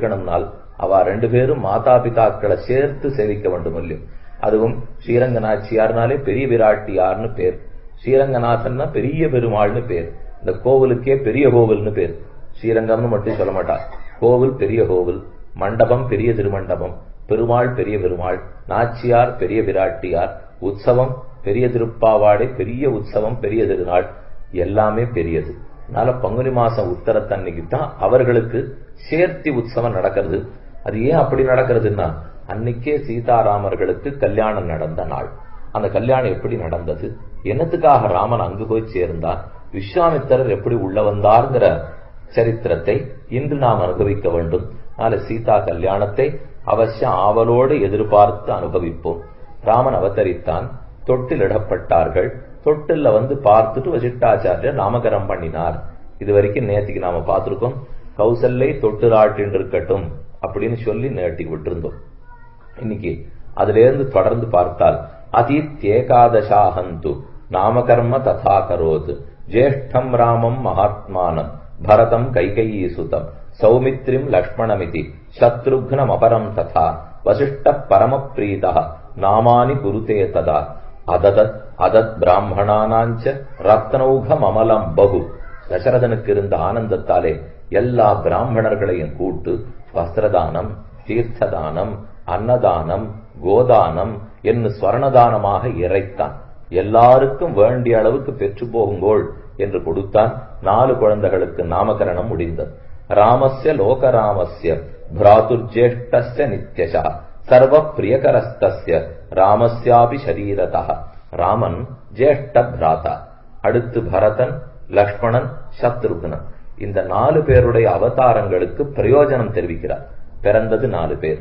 இருக்கணும்னால் அவ 2 பேரும் மாதா பிதாக்களை சேர்த்து சேவிக்க வேண்டும் இல்லையோ. அதுவும் ஸ்ரீரங்கநாச்சியார்னாலே பெரிய விராட்டியார்னு பேர், ஸ்ரீரங்கநாதன்னா பெரிய பெருமாள்னு பேர், இந்த கோவிலுக்கே பெரிய கோவில்னு பேர். ஸ்ரீரங்கம்னு மட்டும் சொல்ல மாட்டார், கோவில் பெரிய கோவில், மண்டபம் பெரிய திருமண்டபம், பெருமாள் பெரிய பெருமாள், நாச்சியார் பெரிய விராட்டியார், உற்சவம் பெரிய திருப்பாவாடை, பெரிய உற்சவம், பெரிய திருநாள், எல்லாமே பெரியது. அதனால பங்குனி மாசம் உத்தரத்தன்னைக்கு தான் அவர்களுக்கு சேர்த்தி உற்சவம் நடக்கிறது. அது ஏன் அப்படி நடக்கிறதுன்னா, அன்னைக்கே சீதாராமர்களுக்கு கல்யாணம் நடந்த நாள். அந்த கல்யாணம் எப்படி நடந்தது, என்னத்துக்காக ராமன் அங்கு போய் சேர்ந்தார், விஸ்வாமித்திரர் எப்படி உள்ள வந்தார்ங்கிற சரித்திரத்தை இன்று நாம் அனுபவிக்க வேண்டும். அதனால சீதா கல்யாணத்தை அவசியம் ஆவலோடு எதிர்பார்த்து அனுபவிப்போம். ராமன் அவதரித்தான், தொட்டிலிடப்பட்டார்கள், தொட்டில்ல வந்து பார்த்துட்டு வசிஷ்டாச்சாரியர் நாமகரம் பண்ணினார். இது வரைக்கும் நேற்றுக்கு நாம பார்த்திருக்கோம். கௌசல்யை தொட்டிலாட்டின் இருக்கட்டும் அப்படின்னு சொல்லி நேட்டி விட்டிருந்தோம். இன்னைக்கு அதுல இருந்து தொடர்ந்து பார்த்தால், அதித்யேகாதசாஹந்து நாமகர்ம ததா கரோத் ஜேஷ்டம் ராமம் மகாத்மானம் பரதம் கைகயீ சுதம் சௌமித்ரிம் லக்ஷ்மணமிதி சத்ருக்னம் அபரம் ததா வசிஷ்ட பரமப்ரீதா நாமானி குருதே ததா அததத் அதத் பிராமணானாஞ்ச ரத்னௌகம் அமலம் பகு. தசரதனுக்கு இருந்த ஆனந்தத்தாலே எல்லா பிராமணர்களையும் கூட்டு வஸ்திரதானம், தீர்த்ததானம், அன்னதானம், கோதானம் என்று ஸ்வர்ணதானமாக இறைத்தான். எல்லாருக்கும் வேண்டிய அளவுக்கு பெற்று போகுங்கோள் என்று கொடுத்தான். 4 குழந்தைகளுக்கு நாமகரணம் முடிந்தது. ராமஸ்ய லோகராமஸ்ய பிராதுர்ஜேஷ்டஸ்ய நித்யசா சர்வ பிரியகரஸ்தஸ்ய ராமஸ்யாபி சரீரதா. ராமன் ஜேஷ்ட பிராதா, அடுத்து பரதன், லக்ஷ்மணன், சத்ருக்னன். இந்த 4 பேருடைய அவதாரங்களுக்கு பிரயோஜனம் தெரிவிக்கிறார். பிறந்தது 4 பேர்.